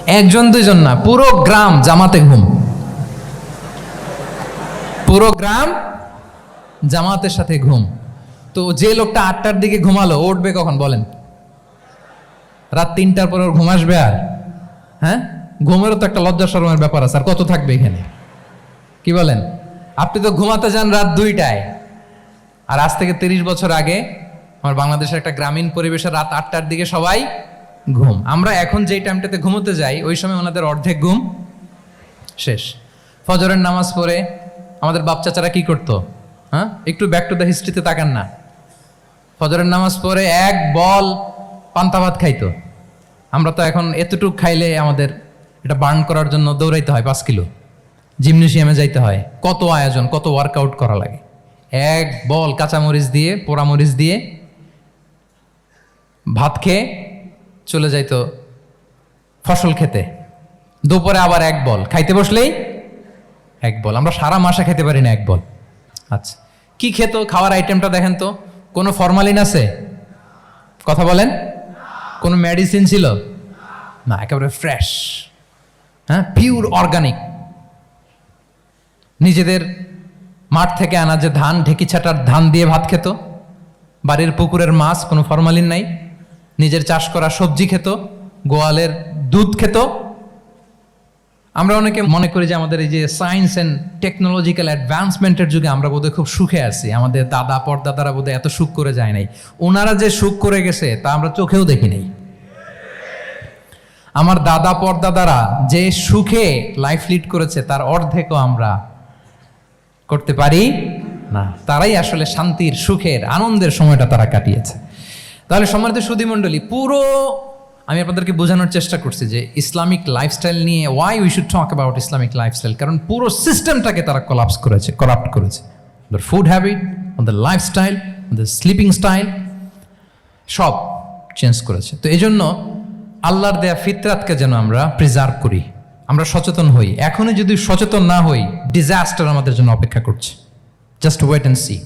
একজন দুইজন না, পুরো গ্রাম জামাতে ঘুম। পুরো গ্রাম জামাতের সাথে ঘুম। তো যে লোকটা 8টার দিকে ঘুমালো, উঠবে কখন বলেন? রাত 3টার পর ওর ঘুম আসবে? আর হ্যাঁ, ঘুমেরও তো একটা লজ্জা শরমের ব্যাপার আছে। আর কত থাকবে এখানে? কি বলেন? আপনি তো ঘুমাতে যান রাত 2টায়। আর আজ থেকে 30 বছর আগে আমার বাংলাদেশের একটা গ্রামীণ পরিবেশে রাত 8টার দিকে সবাই ঘুম। আমরা এখন যেই টাইমটাতে ঘুমোতে যাই, ওই সময় ওনাদের অর্ধেক ঘুম শেষ। ফজরের নামাজ পড়ে আমাদের বাপ চাচারা কি করতো? হ্যাঁ, একটু ব্যাক টু দ্য হিস্ট্রিতে তাকান না। ফজরের নামাজ পড়ে এক বল পান্তা ভাত খাইতো। আমরা তো এখন এতটুক খাইলে আমাদের এটা বার্ন করার জন্য দৌড়াইতে হয় 5 কিলো, জিমনেশিয়ামে যাইতে হয়, কত আয়োজন, কত ওয়ার্কআউট করা লাগে। এক বল কাঁচামরিচ দিয়ে, পোড়ামরিচ দিয়ে ভাত খেয়ে চলে যাইতো ফসল খেতে। দুপুরে আবার এক বল, খাইতে বসলেই এক বল। আমরা সারা মাসে খেতে পারি না এক বল। আচ্ছা, কি খেত? খাওয়ার আইটেমটা দেখেন তো। কোনো ফরমালিন আছে? কথা বলেন। কোনো মেডিসিন ছিল না, একেবারে ফ্রেশ, হ্যাঁ, পিওর অর্গানিক। নিজেদের মাঠ থেকে আনা যে ধান, ঢেকি ছাটার ধান দিয়ে ভাত খেত। বাড়ির পুকুরের মাছ, কোনো ফরমালিন নাই। নিজের চাষ করা সবজি খেত, গোয়ালের দুধ খেত। আমরা অনেকে মনে করি যে আমাদের এই যে সায়েন্স অ্যান্ড টেকনোলজিক্যাল অ্যাডভান্সমেন্টের যুগে আমরা বোধহয় খুব সুখে আছি। আমাদের দাদা পরদাদারা বোধহয় এত সুখ করে যায় নাই। ওনারা যে সুখ করে গেছে তা আমরা চোখেও দেখি নাই। আমার দাদা পরদাদারা যে সুখে লাইফ লিড করেছে তার অর্ধেকও আমরা করতে পারি না। তারাই আসলে শান্তির, সুখের, আনন্দের সময়টা তারা কাটিয়েছে। তাহলে সম্মানিত সুধীমণ্ডলী, পুরো আমি আপনাদেরকে বোঝানোর চেষ্টা করছি যে ইসলামিক লাইফস্টাইল নিয়ে why we should talk about Islamic lifestyle. কারণ পুরো সিস্টেমটাকে তারা করাপ্ট করেছে। ওদের ফুড হ্যাবিট, ওদের লাইফস্টাইল, ওদের স্লিপিং স্টাইল সব চেঞ্জ করেছে। তো এই জন্য আল্লাহর দেয়া ফিতরাতকে যেন আমরা প্রিজার্ভ করি, আমরা সচেতন হই। এখনই যদি সচেতন না হই, ডিজাস্টার আমাদের জন্য অপেক্ষা করছে। Just wait and C.